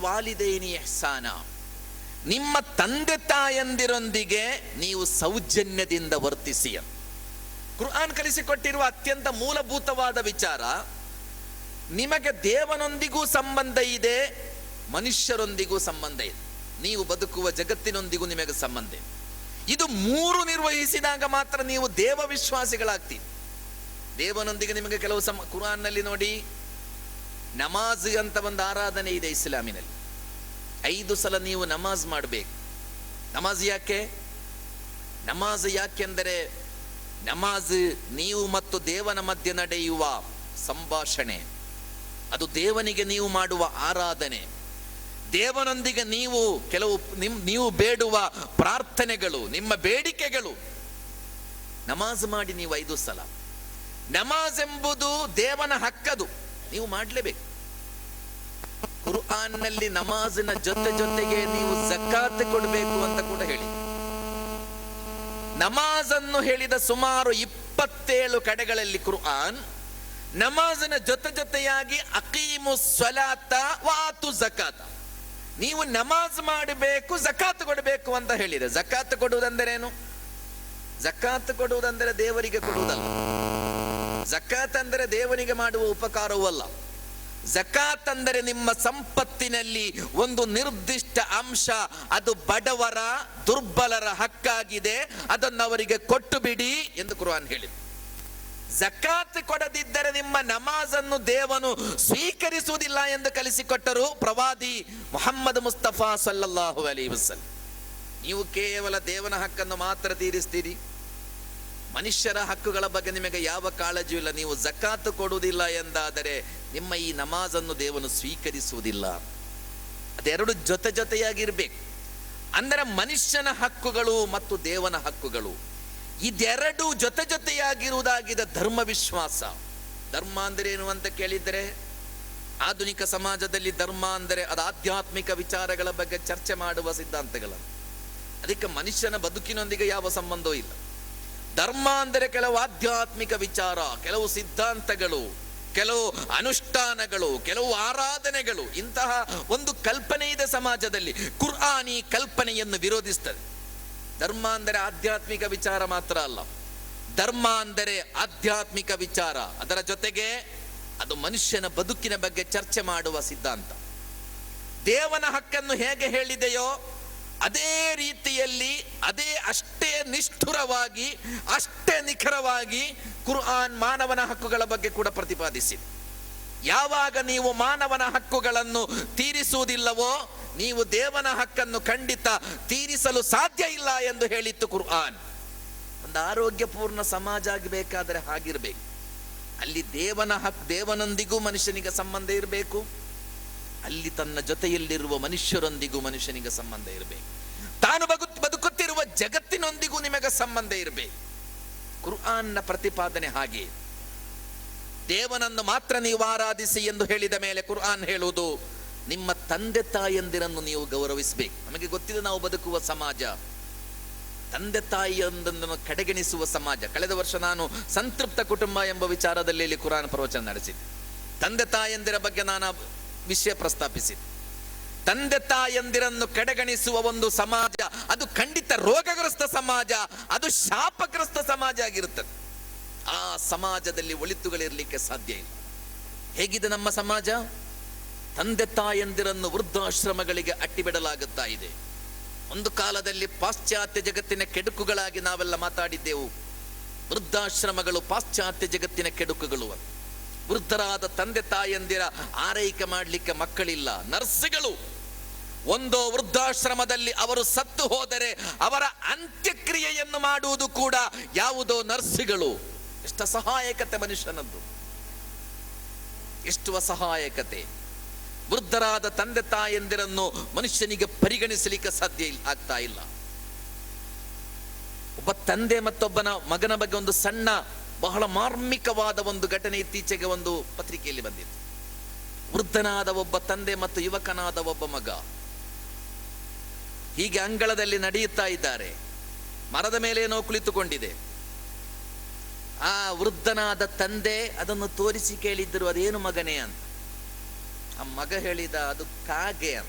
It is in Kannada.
ವಾಲಿದೈನಿ ಇಹ್ಸಾನ, ನಿಮ್ಮ ತಂದೆ ತಾಯಂದಿರೊಂದಿಗೆ ನೀವು ಸೌಜನ್ಯದಿಂದ ವರ್ತಿಸಿ. ಕುರ್ಆನ್ ಕಲಿಸಿಕೊಟ್ಟಿರುವ ಅತ್ಯಂತ ಮೂಲಭೂತವಾದ ವಿಚಾರ, ನಿಮಗೆ ದೇವನೊಂದಿಗೂ ಸಂಬಂಧ ಇದೆ, ಮನುಷ್ಯರೊಂದಿಗೂ ಸಂಬಂಧ ಇದೆ, ನೀವು ಬದುಕುವ ಜಗತ್ತಿನೊಂದಿಗೂ ನಿಮಗೆ ಸಂಬಂಧ ಇದೆ. ಇದು ಮೂರು ನಿರ್ವಹಿಸಿದಾಗ ಮಾತ್ರ ನೀವು ದೇವ ವಿಶ್ವಾಸಿಗಳಾಗ್ತೀರಿ. ದೇವನೊಂದಿಗೆ ನಿಮಗೆ ಕೆಲವು ಕುರ್ಆನ್ನಲ್ಲಿ ನೋಡಿ, ನಮಾಜ್ ಅಂತ ಒಂದು ಆರಾಧನೆ ಇದೆ ಇಸ್ಲಾಮಿನಲ್ಲಿ. 5 ಸಲ ನೀವು ನಮಾಜ್ ಮಾಡಬೇಕು. ನಮಾಜ್ ಯಾಕೆ? ನಮಾಜ್ ಯಾಕೆಂದರೆ ನಮಾಜ್ ನೀವು ಮತ್ತು ದೇವನ ಮಧ್ಯೆ ನಡೆಯುವ ಸಂಭಾಷಣೆ, ಅದು ದೇವನಿಗೆ ನೀವು ಮಾಡುವ ಆರಾಧನೆ, ದೇವನೊಂದಿಗೆ ನೀವು ನೀವು ಬೇಡುವ ಪ್ರಾರ್ಥನೆಗಳು, ನಿಮ್ಮ ಬೇಡಿಕೆಗಳು. ನಮಾಜ್ ಮಾಡಿ ನೀವು 5 ಸಲ. ನಮಾಜ್ ಎಂಬುದು ದೇವನ ಹಕ್ಕದು, ನೀವು ಮಾಡಲೇಬೇಕು. ಕುರ್ಆನ್ನಲ್ಲಿ ನಮಾಜಿನ ಜೊತೆಗೆ ನೀವು ಜಕಾತ್ ಕೊಡಬೇಕು ಅಂತ ಕೂಡ ಹೇಳಿ. ನಮಾಜನ್ನು ಹೇಳಿದ ಸುಮಾರು 27 ಕಡೆಗಳಲ್ಲಿ ಕುರ್ಆನ್ ನಮಾಜಿನ ಜೊತೆಯಾಗಿ ಅಕೀಮು ಸ್ವಲಾತ ವಾತು ಜಕಾತ, ನೀವು ನಮಾಜ್ ಮಾಡಬೇಕು, ಜಕಾತ್ ಕೊಡಬೇಕು ಅಂತ ಹೇಳಿದೆ. ಜಕಾತ್ ಕೊಡುವುದಂದರೇನು? ಜಕಾತ್ ಕೊಡುವುದಂದರೆ ದೇವರಿಗೆ ಕೊಡುವುದಲ್ಲ. ಜಕಾತ್ ಅಂದರೆ ದೇವನಿಗೆ ಮಾಡುವ ಉಪಕಾರವೂ ಅಲ್ಲ. ಜಕಾತ್ ಅಂದರೆ ನಿಮ್ಮ ಸಂಪತ್ತಿನಲ್ಲಿ ಒಂದು ನಿರ್ದಿಷ್ಟ ಅಂಶ, ಅದು ಬಡವರ ದುರ್ಬಲರ ಹಕ್ಕಾಗಿದೆ, ಅದನ್ನು ಅವರಿಗೆ ಕೊಟ್ಟು ಬಿಡಿ ಎಂದು ಕುರ್ಆನ್ ಹೇಳಿದೆ. ಜಕಾತ್ ಕೊಡದಿದ್ದರೆ ನಿಮ್ಮ ನಮಾಜನ್ನು ದೇವನು ಸ್ವೀಕರಿಸುವುದಿಲ್ಲ ಎಂದು ಕಲಿಸಿಕೊಟ್ಟರು ಪ್ರವಾದಿ ಮುಹಮ್ಮದ್ ಮುಸ್ತಫಾ ಸಲ್ಲಲ್ಲಾಹು ಅಲೈಹಿ ವಸಲ್ಲಂ. ನೀವು ಕೇವಲ ದೇವನ ಹಕ್ಕನ್ನು ಮಾತ್ರ ತೀರಿಸ್ತೀರಿ, ಮನುಷ್ಯರ ಹಕ್ಕುಗಳ ಬಗ್ಗೆ ನಿಮಗೆ ಯಾವ ಕಾಳಜಿಯೂ ಇಲ್ಲ. ನೀವು ಜಕಾತ್ ಕೊಡುವುದಿಲ್ಲ ಎಂದಾದರೆ ನಿಮ್ಮ ಈ ನಮಾಜನ್ನು ದೇವನು ಸ್ವೀಕರಿಸುವುದಿಲ್ಲ. ಅದೆರಡು ಜೊತೆಯಾಗಿರ್ಬೇಕು. ಅಂದರೆ ಮನುಷ್ಯನ ಹಕ್ಕುಗಳು ಮತ್ತು ದೇವನ ಹಕ್ಕುಗಳು ಇದೆರಡು ಜೊತೆಯಾಗಿರುವುದಾಗಿದೆ ಧರ್ಮ ವಿಶ್ವಾಸ. ಧರ್ಮ ಅಂದರೆ ಏನು ಅಂತ ಕೇಳಿದರೆ, ಆಧುನಿಕ ಸಮಾಜದಲ್ಲಿ ಧರ್ಮ ಅಂದರೆ ಅದು ಆಧ್ಯಾತ್ಮಿಕ ವಿಚಾರಗಳ ಬಗ್ಗೆ ಚರ್ಚೆ ಮಾಡುವ ಸಿದ್ಧಾಂತಗಳನ್ನು, ಅದಕ್ಕೆ ಮನುಷ್ಯನ ಬದುಕಿನೊಂದಿಗೆ ಯಾವ ಸಂಬಂಧವೂ ಇಲ್ಲ. ಧರ್ಮ ಅಂದರೆ ಕೆಲವು ಆಧ್ಯಾತ್ಮಿಕ ವಿಚಾರ, ಕೆಲವು ಸಿದ್ಧಾಂತಗಳು, ಕೆಲವು ಅನುಷ್ಠಾನಗಳು, ಕೆಲವು ಆರಾಧನೆಗಳು, ಇಂತಹ ಒಂದು ಕಲ್ಪನೆ ಇದೆ ಸಮಾಜದಲ್ಲಿ. ಕುರ್ಆನ್ ಈ ಕಲ್ಪನೆಯನ್ನು ವಿರೋಧಿಸ್ತದೆ. ಧರ್ಮ ಅಂದರೆ ಆಧ್ಯಾತ್ಮಿಕ ವಿಚಾರ ಮಾತ್ರ ಅಲ್ಲ, ಧರ್ಮ ಅಂದರೆ ಆಧ್ಯಾತ್ಮಿಕ ವಿಚಾರ, ಅದರ ಜೊತೆಗೆ ಅದು ಮನುಷ್ಯನ ಬದುಕಿನ ಬಗ್ಗೆ ಚರ್ಚೆ ಮಾಡುವ ಸಿದ್ಧಾಂತ. ದೇವನ ಹಕ್ಕನ್ನು ಹೇಗೆ ಹೇಳಿದೆಯೋ ಅದೇ ರೀತಿಯಲ್ಲಿ, ಅಷ್ಟೇ ನಿಷ್ಠುರವಾಗಿ, ಅಷ್ಟೇ ನಿಖರವಾಗಿ ಕುರ್ಆನ್ ಮಾನವನ ಹಕ್ಕುಗಳ ಬಗ್ಗೆ ಕೂಡ ಪ್ರತಿಪಾದಿಸಿದೆ. ಯಾವಾಗ ನೀವು ಮಾನವನ ಹಕ್ಕುಗಳನ್ನು ತೀರಿಸುವುದಿಲ್ಲವೋ ನೀವು ದೇವನ ಹಕ್ಕನ್ನು ಖಂಡಿತ ತೀರಿಸಲು ಸಾಧ್ಯ ಇಲ್ಲ ಎಂದು ಹೇಳಿತ್ತು ಕುರ್ಆನ್. ಒಂದು ಆರೋಗ್ಯಪೂರ್ಣ ಸಮಾಜ ಆಗಬೇಕಾದರೆ ಹಾಗಿರಬೇಕು. ಅಲ್ಲಿ ದೇವನೊಂದಿಗೂ ಮನುಷ್ಯನಿಗೆ ಸಂಬಂಧ ಇರಬೇಕು, ಅಲ್ಲಿ ತನ್ನ ಜೊತೆಯಲ್ಲಿರುವ ಮನುಷ್ಯರೊಂದಿಗೂ ಮನುಷ್ಯನಿಗೆ ಸಂಬಂಧ ಇರಬೇಕು, ತಾನು ಬದುಕುತ್ತಿರುವ ಜಗತ್ತಿನೊಂದಿಗೂ ನಿಮಗೆ ಸಂಬಂಧ ಇರಬೇಕು. ಕುರ್ಆನ್ನ ಪ್ರತಿಪಾದನೆ ಹಾಗೆ. ದೇವನನ್ನು ಮಾತ್ರ ನೀವು ಆರಾಧಿಸಿ ಎಂದು ಹೇಳಿದ ಮೇಲೆ ಕುರ್ಆನ್ ಹೇಳುವುದು, ನಿಮ್ಮ ತಂದೆ ತಾಯಂದಿರನ್ನು ನೀವು ಗೌರವಿಸಬೇಕು. ನಮಗೆ ಗೊತ್ತಿದೆ, ನಾವು ಬದುಕುವ ಸಮಾಜ ತಂದೆ ತಾಯಿಯೊಂದನ್ನು ಕಡೆಗಣಿಸುವ ಸಮಾಜ. ಕಳೆದ ವರ್ಷ ನಾನು ಸಂತೃಪ್ತ ಕುಟುಂಬ ಎಂಬ ವಿಚಾರದಲ್ಲಿ ಇಲ್ಲಿ ಕುರ್ಆನ್ ಪ್ರವಚನ ನಡೆಸಿದ್ದೆ. ತಂದೆ ತಾಯಂದಿರ ಬಗ್ಗೆ ನಾನು ವಿಷಯ ಪ್ರಸ್ತಾಪಿಸಿದ್ದೆ. ತಂದೆ ತಾಯಂದಿರನ್ನು ಕಡೆಗಣಿಸುವ ಒಂದು ಸಮಾಜ ಅದು ಖಂಡಿತ ರೋಗಗ್ರಸ್ತ ಸಮಾಜ, ಅದು ಶಾಪಗ್ರಸ್ತ ಸಮಾಜ ಆಗಿರುತ್ತದೆ. ಆ ಸಮಾಜದಲ್ಲಿ ಒಳಿತುಗಳಿರಲಿಕ್ಕೆ ಸಾಧ್ಯ ಇಲ್ಲ. ಹೇಗಿದೆ ನಮ್ಮ ಸಮಾಜ? ತಂದೆ ತಾಯಂದಿರನ್ನು ವೃದ್ಧಾಶ್ರಮಗಳಿಗೆ ಅಟ್ಟಿಬಿಡಲಾಗುತ್ತಾ ಇದೆ. ಒಂದು ಕಾಲದಲ್ಲಿ ಪಾಶ್ಚಾತ್ಯ ಜಗತ್ತಿನ ಕೆಡುಕುಗಳಾಗಿ ನಾವೆಲ್ಲ ಮಾತಾಡಿದ್ದೆವು. ವೃದ್ಧಾಶ್ರಮಗಳು ಪಾಶ್ಚಾತ್ಯ ಜಗತ್ತಿನ ಕೆಡುಕುಗಳು. ವೃದ್ಧರಾದ ತಂದೆ ತಾಯಂದಿರ ಆರೈಕೆ ಮಾಡಲಿಕ್ಕೆ ಮಕ್ಕಳಿಲ್ಲ. ನರ್ಸ್ಗಳು ಒಂದೋ ವೃದ್ಧಾಶ್ರಮದಲ್ಲಿ ಅವರು ಸತ್ತು ಹೋದರೆ ಅವರ ಅಂತ್ಯಕ್ರಿಯೆಯನ್ನು ಮಾಡುವುದು ಕೂಡ ಯಾವುದೋ ನರ್ಸ್ಗಳು. ಎಷ್ಟು ಅಸಹಾಯಕತೆ ಮನುಷ್ಯನದ್ದು, ಎಷ್ಟು ಅಸಹಾಯಕತೆ. ವೃದ್ಧರಾದ ತಂದೆ ತಾಯಂದಿರನ್ನು ಮನುಷ್ಯನಿಗೆ ಪರಿಗಣಿಸಲಿಕ್ಕೆ ಸಾಧ್ಯ ಆಗ್ತಾ ಇಲ್ಲ. ಒಬ್ಬ ತಂದೆ ಮತ್ತೊಬ್ಬನ ಮಗನ ಬಗ್ಗೆ ಒಂದು ಸಣ್ಣ ಬಹಳ ಮಾರ್ಮಿಕವಾದ ಒಂದು ಘಟನೆ ಇತ್ತೀಚೆಗೆ ಒಂದು ಪತ್ರಿಕೆಯಲ್ಲಿ ಬಂದಿತ್ತು. ವೃದ್ಧನಾದ ಒಬ್ಬ ತಂದೆ ಮತ್ತು ಯುವಕನಾದ ಒಬ್ಬ ಮಗ ಹೀಗೆ ಅಂಗಳದಲ್ಲಿ ನಡೆಯುತ್ತಾ ಇದ್ದಾರೆ. ಮರದ ಮೇಲೇನೋ ಕುಳಿತುಕೊಂಡಿದೆ. ಆ ವೃದ್ಧನಾದ ತಂದೆ ಅದನ್ನು ತೋರಿಸಿ ಕೇಳಿದ್ದರು, ಅದೇನು ಮಗನೇ ಅಂತ. ಆ ಮಗ ಹೇಳಿದ, ಅದು ಕಾಗೆ ಅಂತ.